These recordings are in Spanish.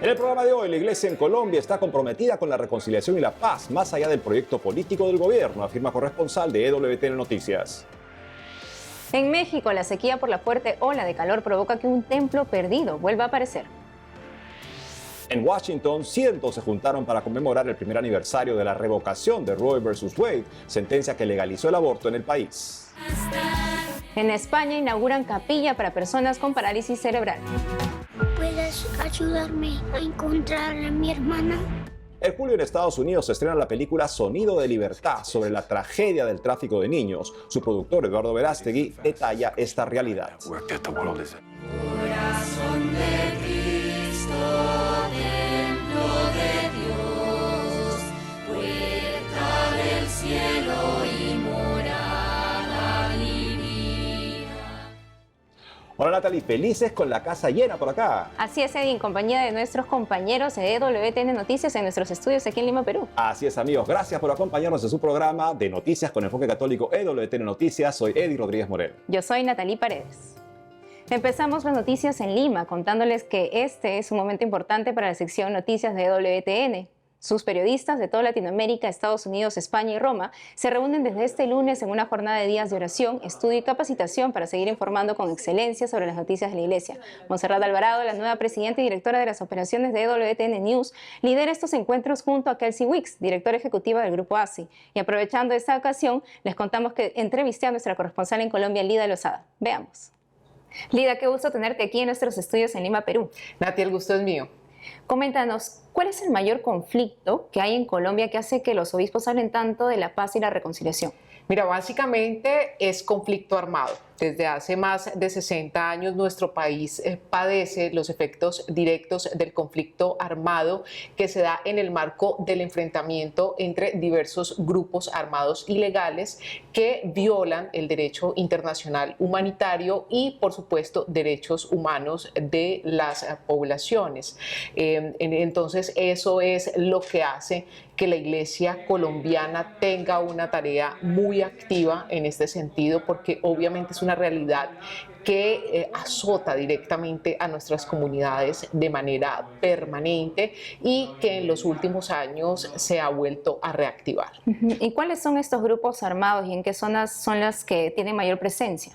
En el programa de hoy, la Iglesia en Colombia está comprometida con la reconciliación y la paz, más allá del proyecto político del gobierno, afirma corresponsal de EWTN Noticias. En México, la sequía por la fuerte ola de calor provoca que un templo perdido vuelva a aparecer. En Washington, cientos se juntaron para conmemorar el primer aniversario de la revocación de Roe vs. Wade, sentencia que legalizó el aborto en el país. En España inauguran capilla para personas con parálisis cerebral. ¿Puedes ayudarme a encontrar a mi hermana? En julio en Estados Unidos se estrena la película Sonido de Libertad sobre la tragedia del tráfico de niños. Su productor Eduardo Verástegui detalla esta realidad. Corazón de Cristo, templo de Dios, puerta del cielo y morada divina. Hola Natalie, felices con la casa llena por acá. Así es, Eddie, en compañía de nuestros compañeros de EWTN Noticias en nuestros estudios aquí en Lima, Perú. Así es, amigos, gracias por acompañarnos en su programa de Noticias con Enfoque Católico EWTN Noticias. Soy Eddie Rodríguez Morel. Yo soy Natalie Paredes. Empezamos las noticias en Lima, contándoles que este es un momento importante para la sección Noticias de EWTN. Sus periodistas de toda Latinoamérica, Estados Unidos, España y Roma se reúnen desde este lunes en una jornada de días de oración, estudio y capacitación para seguir informando con excelencia sobre las noticias de la Iglesia. Montserrat Alvarado, la nueva presidenta y directora de las operaciones de EWTN News, lidera estos encuentros junto a Kelsey Wicks, directora ejecutiva del Grupo ASI. Y aprovechando esta ocasión, les contamos que entrevisté a nuestra corresponsal en Colombia, Lida Lozada. Veamos. Lida, qué gusto tenerte aquí en nuestros estudios en Lima, Perú. Nati, el gusto es mío. Coméntanos, ¿cuál es el mayor conflicto que hay en Colombia que hace que los obispos hablen tanto de la paz y la reconciliación? Mira, básicamente es conflicto armado. Desde hace más de 60 años nuestro país padece los efectos directos del conflicto armado que se da en el marco del enfrentamiento entre diversos grupos armados ilegales que violan el derecho internacional humanitario y, por supuesto, derechos humanos de las poblaciones. Entonces, eso es lo que hace que la Iglesia colombiana tenga una tarea muy activa en este sentido, porque obviamente es una realidad que azota directamente a nuestras comunidades de manera permanente y que en los últimos años se ha vuelto a reactivar. ¿Y cuáles son estos grupos armados y en qué zonas son las que tienen mayor presencia?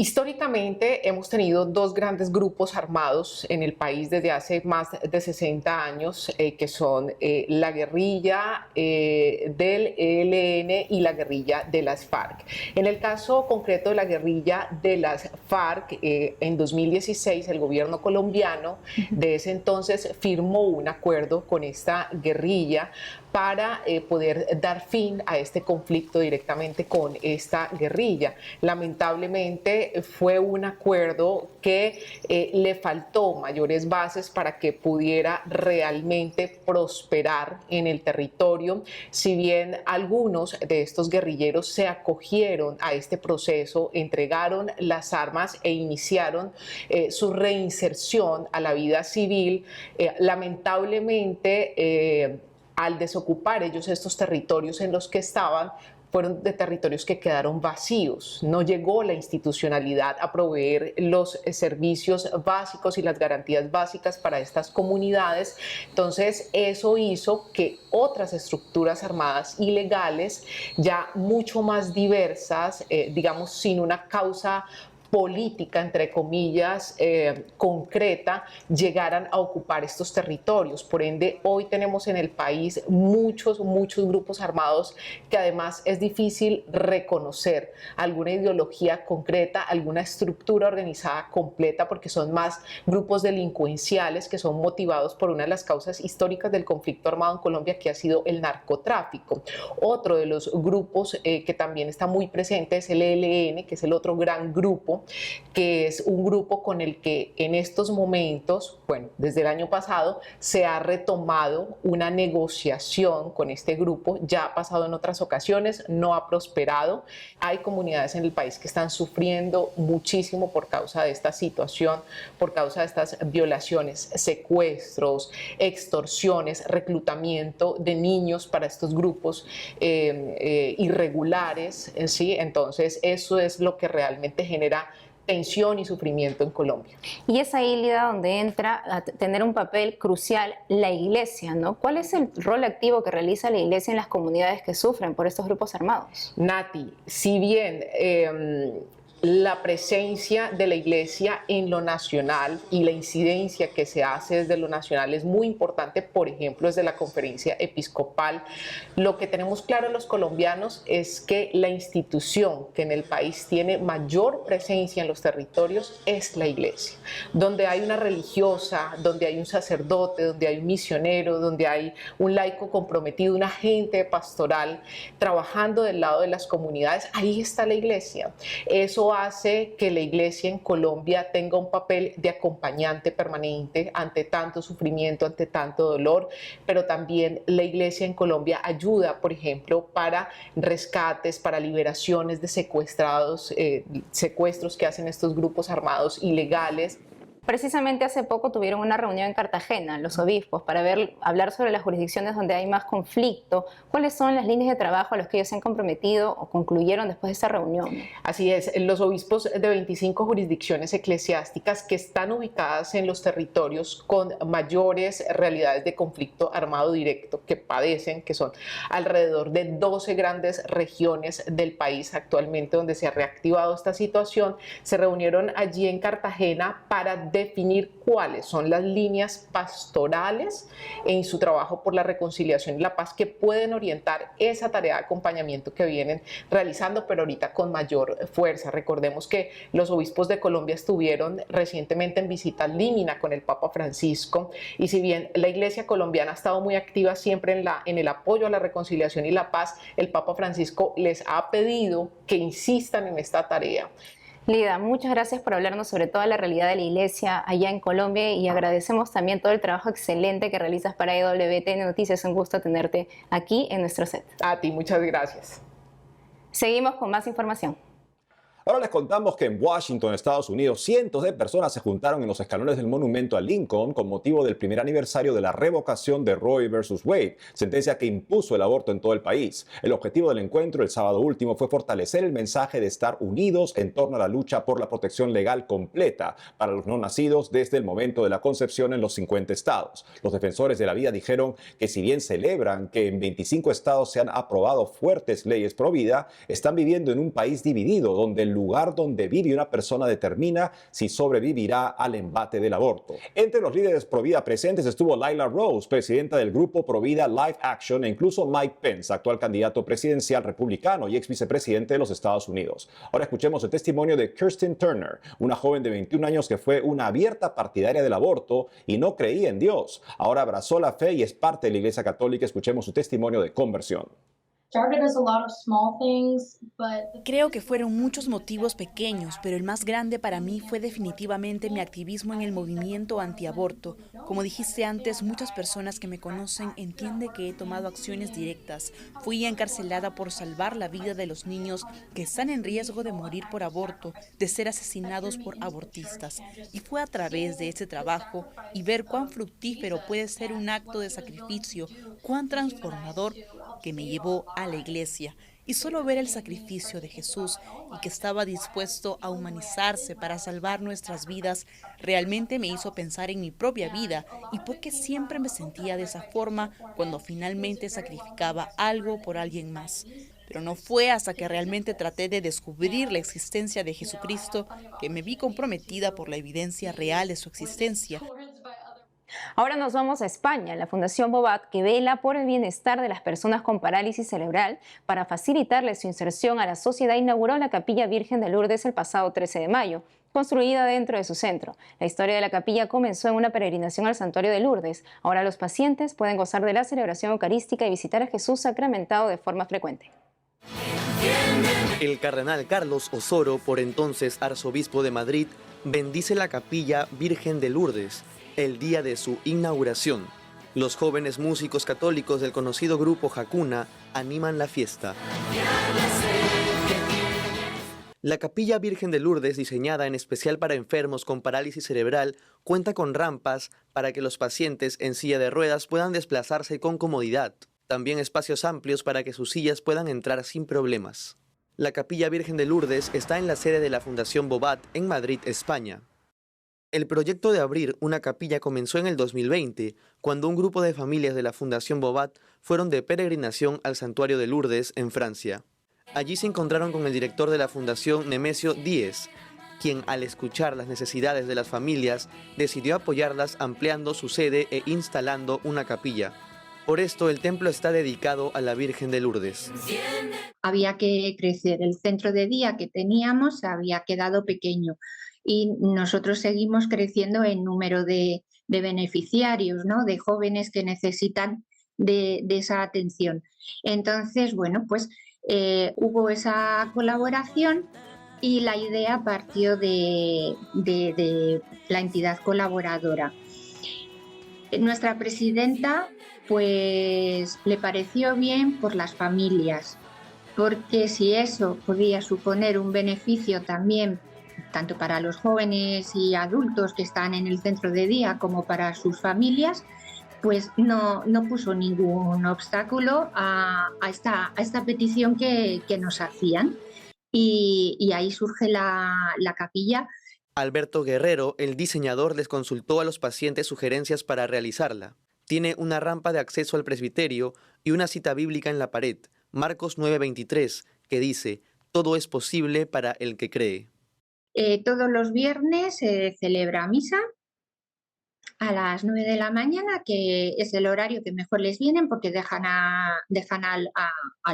Históricamente hemos tenido dos grandes grupos armados en el país desde hace más de 60 años, que son la guerrilla del ELN y la guerrilla de las FARC. En el caso concreto de la guerrilla de las FARC, en 2016 el gobierno colombiano de ese entonces firmó un acuerdo con esta guerrilla para poder dar fin a este conflicto directamente con esta guerrilla. Lamentablemente fue un acuerdo que le faltó mayores bases para que pudiera realmente prosperar en el territorio. Si bien algunos de estos guerrilleros se acogieron a este proceso, entregaron las armas e iniciaron su reinserción a la vida civil, lamentablemente al desocupar ellos estos territorios en los que estaban, fueron de territorios que quedaron vacíos. No llegó la institucionalidad a proveer los servicios básicos y las garantías básicas para estas comunidades. Entonces, eso hizo que otras estructuras armadas ilegales, ya mucho más diversas, digamos, sin una causa política, entre comillas, concreta, llegaran a ocupar estos territorios. Por ende, hoy tenemos en el país muchos grupos armados que además es difícil reconocer alguna ideología concreta, alguna estructura organizada completa, porque son más grupos delincuenciales que son motivados por una de las causas históricas del conflicto armado en Colombia, que ha sido el narcotráfico. Otro de los grupos que también está muy presente es el ELN, que es el otro gran grupo, que es un grupo con el que en estos momentos, bueno, desde el año pasado, se ha retomado una negociación con este grupo. Ya ha pasado en otras ocasiones, no ha prosperado. Hay comunidades en el país que están sufriendo muchísimo por causa de esta situación, por causa de estas violaciones, secuestros, extorsiones, reclutamiento de niños para estos grupos irregulares, ¿sí? Entonces, eso es lo que realmente genera tensión y sufrimiento en Colombia. Y es ahí, Lida, donde entra a tener un papel crucial la Iglesia, ¿no? ¿Cuál es el rol activo que realiza la Iglesia en las comunidades que sufren por estos grupos armados? Nati, si bien la presencia de la Iglesia en lo nacional y la incidencia que se hace desde lo nacional es muy importante, por ejemplo, desde la conferencia episcopal. Lo que tenemos claro los colombianos es que la institución que en el país tiene mayor presencia en los territorios es la Iglesia, donde hay una religiosa, donde hay un sacerdote, donde hay un misionero, donde hay un laico comprometido, un agente pastoral trabajando del lado de las comunidades. Ahí está la Iglesia. Eso hace que la Iglesia en Colombia tenga un papel de acompañante permanente ante tanto sufrimiento, ante tanto dolor, pero también la Iglesia en Colombia ayuda, por ejemplo, para rescates, para liberaciones de secuestrados, secuestros que hacen estos grupos armados ilegales. Precisamente hace poco tuvieron una reunión en Cartagena, los obispos, para hablar sobre las jurisdicciones donde hay más conflicto. ¿Cuáles son las líneas de trabajo a las que ellos se han comprometido o concluyeron después de esta reunión? Así es, los obispos de 25 jurisdicciones eclesiásticas que están ubicadas en los territorios con mayores realidades de conflicto armado directo que padecen, que son alrededor de 12 grandes regiones del país actualmente donde se ha reactivado esta situación, se reunieron allí en Cartagena para definir cuáles son las líneas pastorales en su trabajo por la reconciliación y la paz que pueden orientar esa tarea de acompañamiento que vienen realizando, pero ahorita con mayor fuerza. Recordemos que los obispos de Colombia estuvieron recientemente en visita límina con el Papa Francisco, y si bien la Iglesia colombiana ha estado muy activa siempre en el apoyo a la reconciliación y la paz, el Papa Francisco les ha pedido que insistan en esta tarea. Lida, muchas gracias por hablarnos sobre toda la realidad de la Iglesia allá en Colombia y agradecemos también todo el trabajo excelente que realizas para EWTN Noticias. Un gusto tenerte aquí en nuestro set. A ti, muchas gracias. Seguimos con más información. Ahora les contamos que en Washington, Estados Unidos, cientos de personas se juntaron en los escalones del monumento a Lincoln con motivo del primer aniversario de la revocación de Roe versus Wade, sentencia que impuso el aborto en todo el país. El objetivo del encuentro el sábado último fue fortalecer el mensaje de estar unidos en torno a la lucha por la protección legal completa para los no nacidos desde el momento de la concepción en los 50 estados. Los defensores de la vida dijeron que si bien celebran que en 25 estados se han aprobado fuertes leyes pro vida, están viviendo en un país dividido donde el lugar donde vive una persona determina si sobrevivirá al embate del aborto. Entre los líderes pro vida presentes estuvo Lila Rose, presidenta del grupo pro vida Life Action, e incluso Mike Pence, actual candidato presidencial republicano y ex vicepresidente de los Estados Unidos. Ahora escuchemos el testimonio de Kirsten Turner, una joven de 21 años que fue una abierta partidaria del aborto y no creía en Dios. Ahora abrazó la fe y es parte de la Iglesia Católica. Escuchemos su testimonio de conversión. Creo que fueron muchos motivos pequeños, pero el más grande para mí fue definitivamente mi activismo en el movimiento antiaborto. Como dijiste antes, muchas personas que me conocen entienden que he tomado acciones directas. Fui encarcelada por salvar la vida de los niños que están en riesgo de morir por aborto, de ser asesinados por abortistas. Y fue a través de ese trabajo y ver cuán fructífero puede ser un acto de sacrificio, cuán transformador, que me llevó a la iglesia, y solo ver el sacrificio de Jesús y que estaba dispuesto a humanizarse para salvar nuestras vidas realmente me hizo pensar en mi propia vida y por qué siempre me sentía de esa forma cuando finalmente sacrificaba algo por alguien más. Pero no fue hasta que realmente traté de descubrir la existencia de Jesucristo que me vi comprometida por la evidencia real de su existencia. Ahora nos vamos a España. La Fundación Bobat, que vela por el bienestar de las personas con parálisis cerebral para facilitarles su inserción a la sociedad, inauguró la Capilla Virgen de Lourdes el pasado 13 de mayo, construida dentro de su centro. La historia de la capilla comenzó en una peregrinación al santuario de Lourdes. Ahora los pacientes pueden gozar de la celebración eucarística y visitar a Jesús sacramentado de forma frecuente. El cardenal Carlos Osoro, por entonces arzobispo de Madrid, bendice la Capilla Virgen de Lourdes el día de su inauguración. Los jóvenes músicos católicos del conocido grupo Hakuna animan la fiesta. La Capilla Virgen de Lourdes, diseñada en especial para enfermos con parálisis cerebral, cuenta con rampas para que los pacientes en silla de ruedas puedan desplazarse con comodidad. También espacios amplios para que sus sillas puedan entrar sin problemas. La Capilla Virgen de Lourdes está en la sede de la Fundación Bobat en Madrid, España. El proyecto de abrir una capilla comenzó en el 2020, cuando un grupo de familias de la Fundación Bobat fueron de peregrinación al Santuario de Lourdes, en Francia. Allí se encontraron con el director de la Fundación, Nemesio Díez, quien, al escuchar las necesidades de las familias, decidió apoyarlas ampliando su sede e instalando una capilla. Por esto, el templo está dedicado a la Virgen de Lourdes. Había que crecer. El centro de día que teníamos había quedado pequeño y nosotros seguimos creciendo en número de beneficiarios, ¿no? De jóvenes que necesitan de esa atención. Entonces, bueno, pues hubo esa colaboración y la idea partió de la entidad colaboradora. Nuestra presidenta pues le pareció bien por las familias, porque si eso podía suponer un beneficio también tanto para los jóvenes y adultos que están en el centro de día como para sus familias, pues no puso ningún obstáculo a esta petición que nos hacían. Y ahí surge la capilla. Alberto Guerrero, el diseñador, les consultó a los pacientes sugerencias para realizarla. Tiene una rampa de acceso al presbiterio y una cita bíblica en la pared, Marcos 9:23, que dice: todo es posible para el que cree. Todos los viernes se celebra misa a las 9 de la mañana, que es el horario que mejor les vienen porque dejan a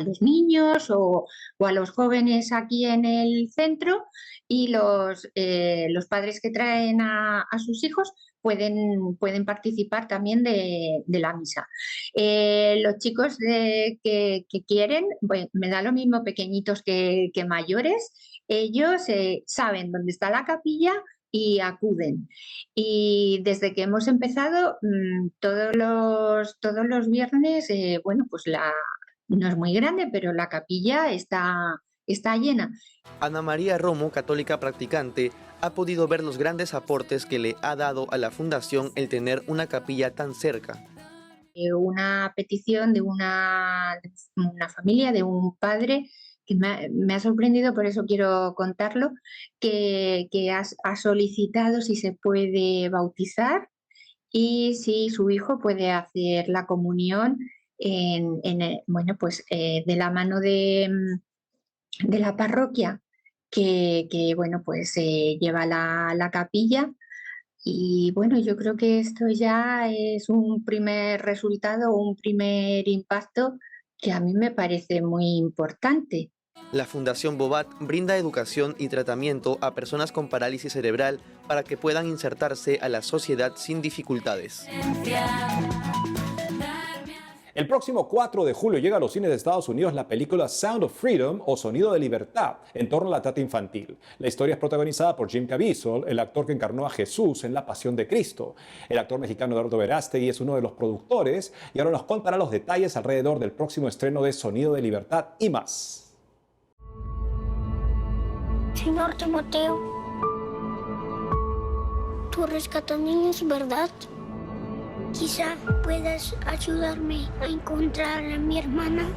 los niños o a los jóvenes aquí en el centro, y los padres que traen a sus hijos pueden participar también de la misa. Los chicos que quieren, pues, me da lo mismo pequeñitos que mayores, ellos saben dónde está la capilla y acuden. Y desde que hemos empezado, todos los viernes, bueno, pues no es muy grande, pero la capilla está llena. Ana María Romo, católica practicante, ha podido ver los grandes aportes que le ha dado a la fundación el tener una capilla tan cerca. Una petición de una familia, de un padre, que me ha sorprendido, por eso quiero contarlo, que ha solicitado si se puede bautizar y si su hijo puede hacer la comunión bueno, pues de la mano de la parroquia que bueno, pues lleva la capilla. Y bueno, yo creo que esto ya es un primer resultado, un primer impacto que a mí me parece muy importante. La Fundación Bobat brinda educación y tratamiento a personas con parálisis cerebral para que puedan insertarse a la sociedad sin dificultades. El próximo 4 de julio llega a los cines de Estados Unidos la película Sound of Freedom o Sonido de Libertad, en torno a la trata infantil. La historia es protagonizada por Jim Caviezel, el actor que encarnó a Jesús en La Pasión de Cristo. El actor mexicano Eduardo Verástegui es uno de los productores y ahora nos contará los detalles alrededor del próximo estreno de Sonido de Libertad y más. Señor Timoteo, tú rescatas niños, ¿verdad? Quizá puedas ayudarme a encontrar a mi hermana.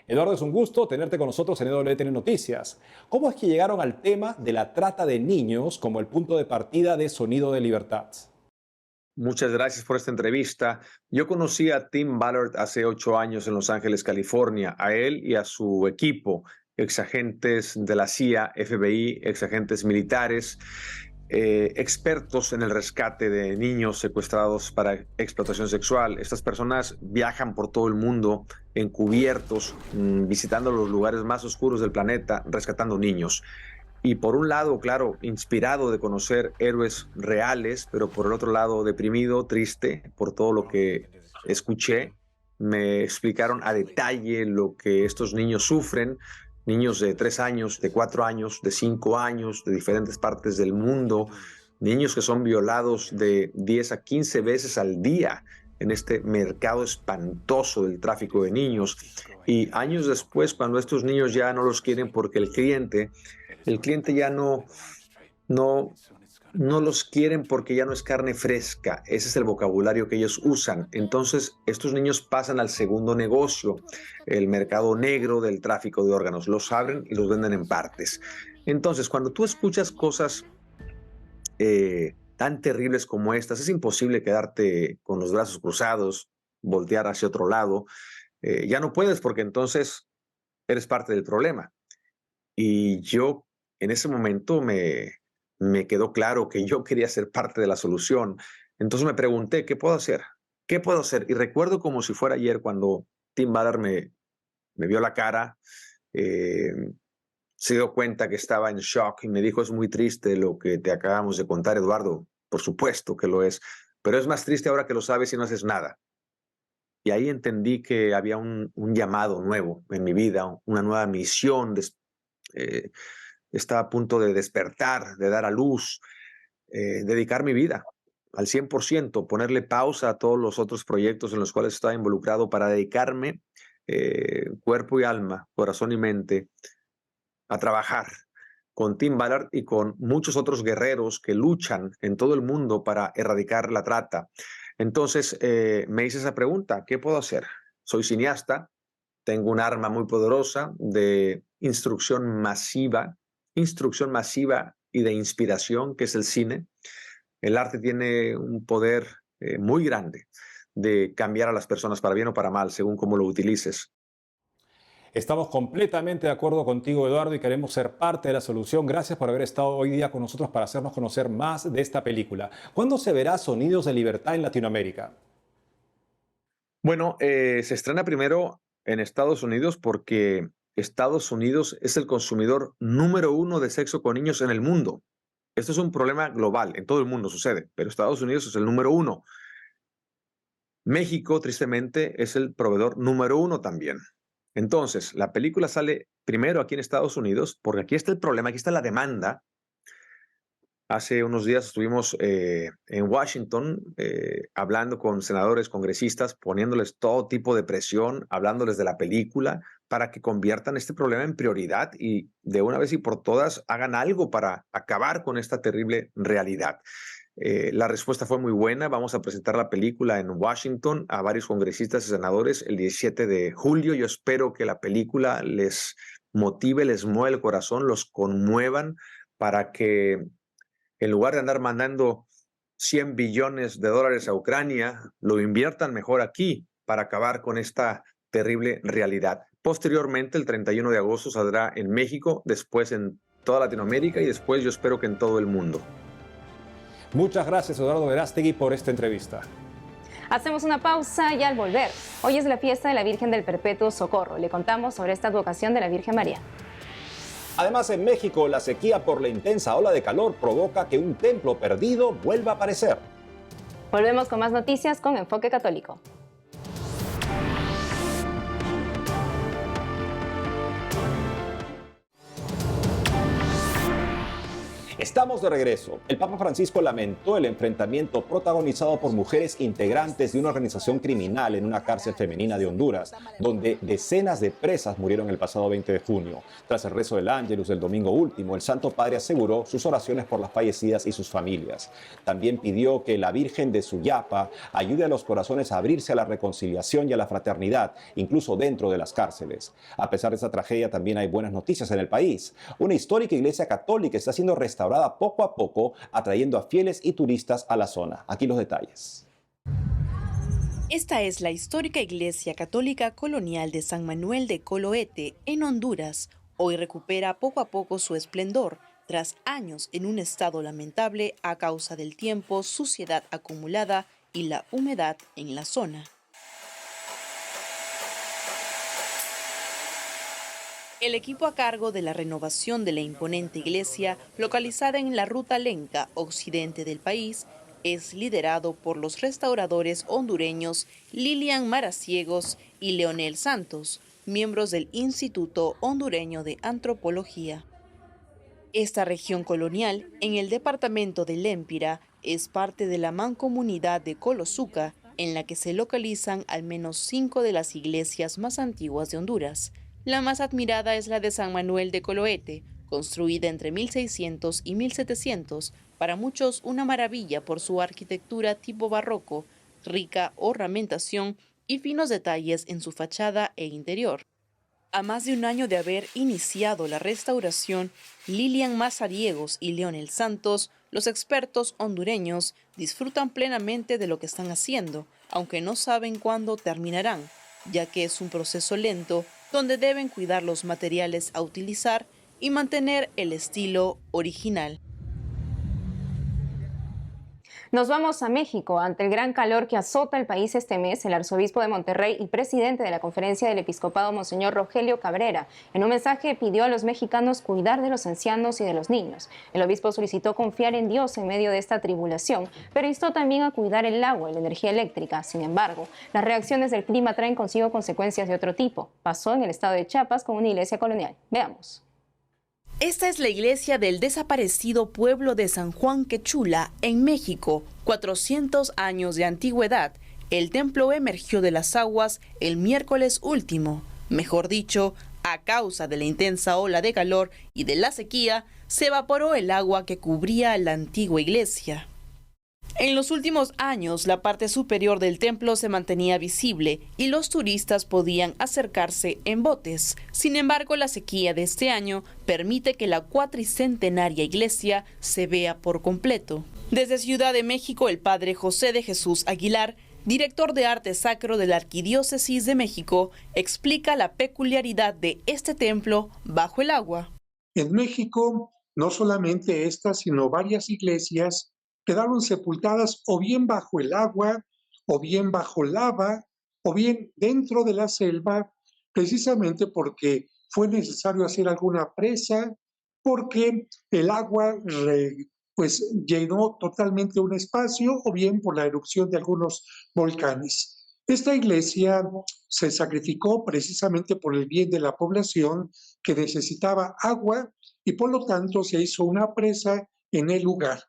Eduardo, es un gusto tenerte con nosotros en EWTN Noticias. ¿Cómo es que llegaron al tema de la trata de niños como el punto de partida de Sonido de Libertad? Muchas gracias por esta entrevista. Yo conocí a Tim Ballard hace 8 años en Los Ángeles, California, a él y a su equipo, exagentes de la CIA, FBI, exagentes militares, expertos en el rescate de niños secuestrados para explotación sexual. Estas personas viajan por todo el mundo encubiertos, visitando los lugares más oscuros del planeta, rescatando niños. Y por un lado, claro, inspirado de conocer héroes reales, pero por el otro lado deprimido, triste por todo lo que escuché. Me explicaron a detalle lo que estos niños sufren, niños de 3 años, de 4 años, de 5 años, de diferentes partes del mundo, niños que son violados de 10 a 15 veces al día en este mercado espantoso del tráfico de niños. Y años después, cuando estos niños ya no los quieren porque el cliente ya no no, no los quieren porque ya no es carne fresca. Ese es el vocabulario que ellos usan. Entonces, estos niños pasan al segundo negocio, el mercado negro del tráfico de órganos. Los abren y los venden en partes. Entonces, cuando tú escuchas cosas tan terribles como estas, es imposible quedarte con los brazos cruzados, voltear hacia otro lado. Ya no puedes porque entonces eres parte del problema. Y yo en ese momento me quedó claro que yo quería ser parte de la solución. Entonces me pregunté, ¿qué puedo hacer? ¿Qué puedo hacer? Y recuerdo como si fuera ayer cuando Tim Ballard me vio la cara, se dio cuenta que estaba en shock y me dijo, es muy triste lo que te acabamos de contar, Eduardo. Por supuesto que lo es, pero es más triste ahora que lo sabes y no haces nada. Y ahí entendí que había un llamado nuevo en mi vida, una nueva misión. Estaba a punto de despertar, de dar a luz, dedicar mi vida al 100%, ponerle pausa a todos los otros proyectos en los cuales estaba involucrado para dedicarme cuerpo y alma, corazón y mente a trabajar con Tim Ballard y con muchos otros guerreros que luchan en todo el mundo para erradicar la trata. Entonces me hice esa pregunta, ¿qué puedo hacer? Soy cineasta, tengo un arma muy poderosa de instrucción masiva y de inspiración, que es el cine. El arte tiene un poder muy grande de cambiar a las personas para bien o para mal, según cómo lo utilices. Estamos completamente de acuerdo contigo, Eduardo, y queremos ser parte de la solución. Gracias por haber estado hoy día con nosotros para hacernos conocer más de esta película. ¿Cuándo se verá Sonidos de Libertad en Latinoamérica? Bueno, se estrena primero en Estados Unidos porque Estados Unidos es el consumidor número 1 de sexo con niños en el mundo. Esto es un problema global, en todo el mundo sucede, pero Estados Unidos es el número 1. México, tristemente, es el proveedor número 1 también. Entonces, la película sale primero aquí en Estados Unidos, porque aquí está el problema, aquí está la demanda. Hace unos días estuvimos en Washington hablando con senadores, congresistas, poniéndoles todo tipo de presión, hablándoles de la película para que conviertan este problema en prioridad y de una vez y por todas hagan algo para acabar con esta terrible realidad. La respuesta fue muy buena. Vamos a presentar la película en Washington a varios congresistas y senadores el 17 de julio. Yo espero que la película les motive, les mueva el corazón, los conmuevan para que en lugar de andar mandando $100 billones a Ucrania, lo inviertan mejor aquí para acabar con esta terrible realidad. Posteriormente, el 31 de agosto saldrá en México, después en toda Latinoamérica y después yo espero que en todo el mundo. Muchas gracias, Eduardo Verástegui, por esta entrevista. Hacemos una pausa y al volver, hoy es la fiesta de la Virgen del Perpetuo Socorro. Le contamos sobre esta advocación de la Virgen María. Además, en México, la sequía por la intensa ola de calor provoca que un templo perdido vuelva a aparecer. Volvemos con más noticias con Enfoque Católico. Estamos de regreso. El Papa Francisco lamentó el enfrentamiento protagonizado por mujeres integrantes de una organización criminal en una cárcel femenina de Honduras, donde decenas de presas murieron el pasado 20 de junio. Tras el rezo del Ángelus del domingo último, el Santo Padre aseguró sus oraciones por las fallecidas y sus familias. También pidió que la Virgen de Suyapa ayude a los corazones a abrirse a la reconciliación y a la fraternidad, incluso dentro de las cárceles. A pesar de esta tragedia, también hay buenas noticias en el país. Una histórica iglesia católica está siendo restaurada poco a poco, atrayendo a fieles y turistas a la zona. Aquí los detalles. Esta es la histórica iglesia católica colonial de San Manuel de Coloete, en Honduras. Hoy recupera poco a poco su esplendor, tras años en un estado lamentable a causa del tiempo, suciedad acumulada y la humedad en la zona. El equipo a cargo de la renovación de la imponente iglesia, localizada en la Ruta Lenca, occidente del país, es liderado por los restauradores hondureños Lilian Maraciegos y Leonel Santos, miembros del Instituto Hondureño de Antropología. Esta región colonial, en el departamento de Lempira, es parte de la mancomunidad de Colosuca, en la que se localizan al menos 5 de las iglesias más antiguas de Honduras. La más admirada es la de San Manuel de Coloete, construida entre 1600 y 1700, para muchos una maravilla por su arquitectura tipo barroco, rica ornamentación y finos detalles en su fachada e interior. A más de un año de haber iniciado la restauración, Lilian Mazariegos y Leonel Santos, los expertos hondureños, disfrutan plenamente de lo que están haciendo, aunque no saben cuándo terminarán, ya que es un proceso lento donde deben cuidar los materiales a utilizar y mantener el estilo original. Nos vamos a México. Ante el gran calor que azota el país este mes, el arzobispo de Monterrey y presidente de la Conferencia del Episcopado, Monseñor Rogelio Cabrera, en un mensaje pidió a los mexicanos cuidar de los ancianos y de los niños. El obispo solicitó confiar en Dios en medio de esta tribulación, pero instó también a cuidar el agua y la energía eléctrica. Sin embargo, las reacciones del clima traen consigo consecuencias de otro tipo. Pasó en el estado de Chiapas con una iglesia colonial. Veamos. Esta es la iglesia del desaparecido pueblo de San Juan Quechula, en México, 400 años de antigüedad. El templo emergió de las aguas el miércoles último. Mejor dicho, a causa de la intensa ola de calor y de la sequía, se evaporó el agua que cubría la antigua iglesia. En los últimos años, la parte superior del templo se mantenía visible y los turistas podían acercarse en botes. Sin embargo, la sequía de este año permite que la cuatricentenaria iglesia se vea por completo. Desde Ciudad de México, el padre José de Jesús Aguilar, director de arte sacro de la Arquidiócesis de México, explica la peculiaridad de este templo bajo el agua. En México, no solamente esta, sino varias iglesias quedaron sepultadas o bien bajo el agua, o bien bajo lava, o bien dentro de la selva, precisamente porque fue necesario hacer alguna presa, porque el agua llenó totalmente un espacio, o bien por la erupción de algunos volcanes. Esta iglesia se sacrificó precisamente por el bien de la población que necesitaba agua y por lo tanto se hizo una presa en el lugar.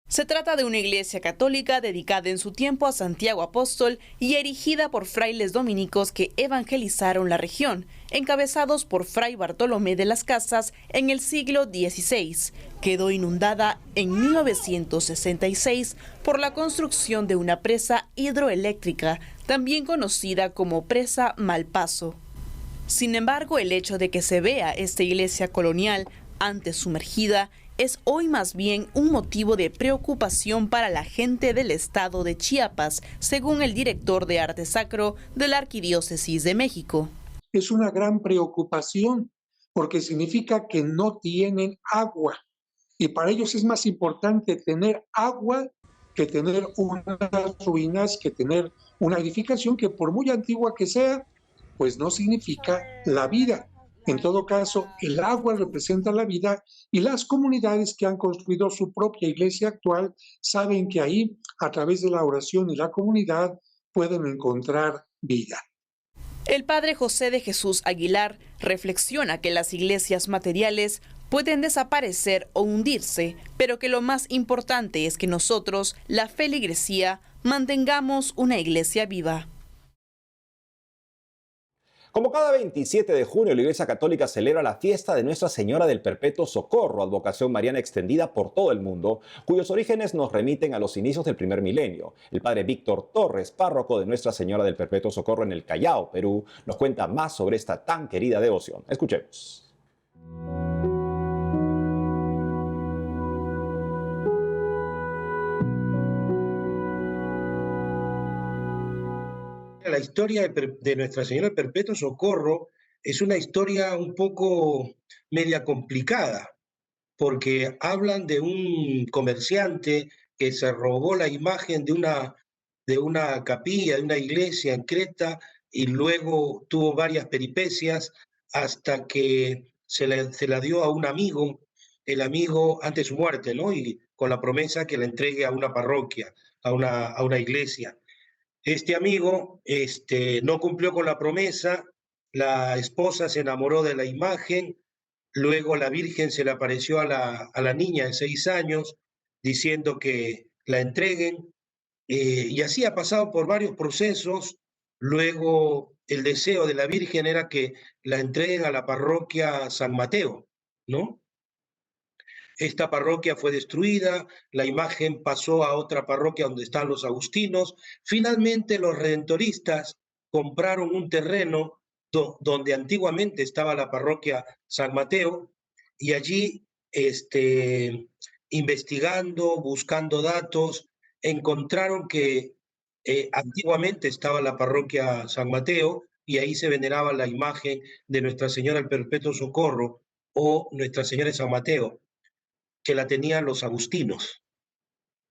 Se trata de una iglesia católica dedicada en su tiempo a Santiago Apóstol y erigida por frailes dominicos que evangelizaron la región, encabezados por Fray Bartolomé de las Casas en el siglo XVI. Quedó inundada en 1966 por la construcción de una presa hidroeléctrica, también conocida como Presa Malpaso. Sin embargo, el hecho de que se vea esta iglesia colonial antes sumergida es hoy más bien un motivo de preocupación para la gente del estado de Chiapas, según el director de arte sacro de la Arquidiócesis de México. Es una gran preocupación porque significa que no tienen agua y para ellos es más importante tener agua que tener unas ruinas, que tener una edificación que por muy antigua que sea, pues no significa la vida. En todo caso, el agua representa la vida y las comunidades que han construido su propia iglesia actual saben que ahí, a través de la oración y la comunidad, pueden encontrar vida. El padre José de Jesús Aguilar reflexiona que las iglesias materiales pueden desaparecer o hundirse, pero que lo más importante es que nosotros, la feligresía, mantengamos una iglesia viva. Como cada 27 de junio, la Iglesia Católica celebra la fiesta de Nuestra Señora del Perpetuo Socorro, advocación mariana extendida por todo el mundo, cuyos orígenes nos remiten a los inicios del primer milenio. El padre Víctor Torres, párroco de Nuestra Señora del Perpetuo Socorro en el Callao, Perú, nos cuenta más sobre esta tan querida devoción. Escuchemos. La historia de Nuestra Señora del Perpetuo Socorro es una historia un poco media complicada, porque hablan de un comerciante que se robó la imagen de una capilla, de una iglesia en Creta, y luego tuvo varias peripecias hasta que se la dio a un amigo, el amigo antes de su muerte, ¿no? Y con la promesa que la entregue a una parroquia, a una iglesia. Este amigo no cumplió con la promesa, la esposa se enamoró de la imagen, luego la Virgen se le apareció a la niña de 6 años diciendo que la entreguen, y así ha pasado por varios procesos. Luego el deseo de la Virgen era que la entreguen a la parroquia San Mateo, ¿no? Esta parroquia fue destruida, la imagen pasó a otra parroquia donde están los agustinos. Finalmente los redentoristas compraron un terreno donde antiguamente estaba la parroquia San Mateo, y allí, investigando, buscando datos, encontraron que antiguamente estaba la parroquia San Mateo, y ahí se veneraba la imagen de Nuestra Señora del Perpetuo Socorro o Nuestra Señora de San Mateo, que la tenían los agustinos,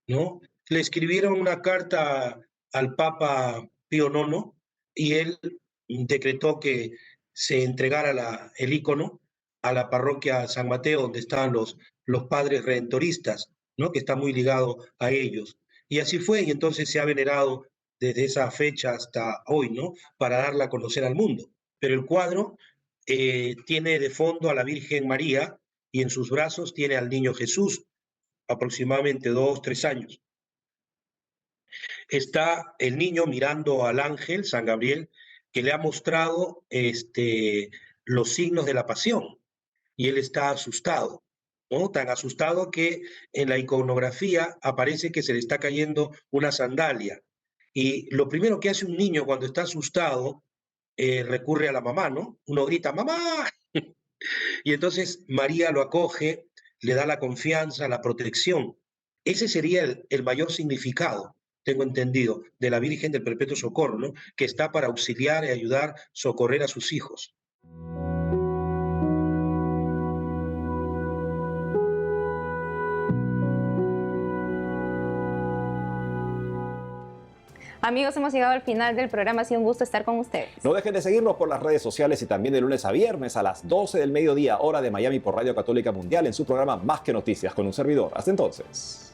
¿no? Le escribieron una carta al Papa Pío IX y él decretó que se entregara el ícono a la parroquia San Mateo, donde estaban los padres redentoristas, ¿no? Que está muy ligado a ellos. Y así fue, y entonces se ha venerado desde esa fecha hasta hoy, ¿no? Para darla a conocer al mundo. Pero el cuadro tiene de fondo a la Virgen María, y en sus brazos tiene al niño Jesús, aproximadamente 2, 3 años. Está el niño mirando al ángel, San Gabriel, que le ha mostrado los signos de la pasión, y él está asustado, ¿no? Tan asustado que en la iconografía aparece que se le está cayendo una sandalia. Y lo primero que hace un niño cuando está asustado, recurre a la mamá, ¿no? Uno grita, ¡mamá! Y entonces María lo acoge, le da la confianza, la protección. Ese sería el mayor significado, tengo entendido, de la Virgen del Perpetuo Socorro, ¿no? Que está para auxiliar y ayudar, socorrer a sus hijos. Amigos, hemos llegado al final del programa. Ha sido un gusto estar con ustedes. No dejen de seguirnos por las redes sociales y también de lunes a viernes a las 12 del mediodía, hora de Miami, por Radio Católica Mundial, en su programa Más que Noticias, con un servidor. Hasta entonces.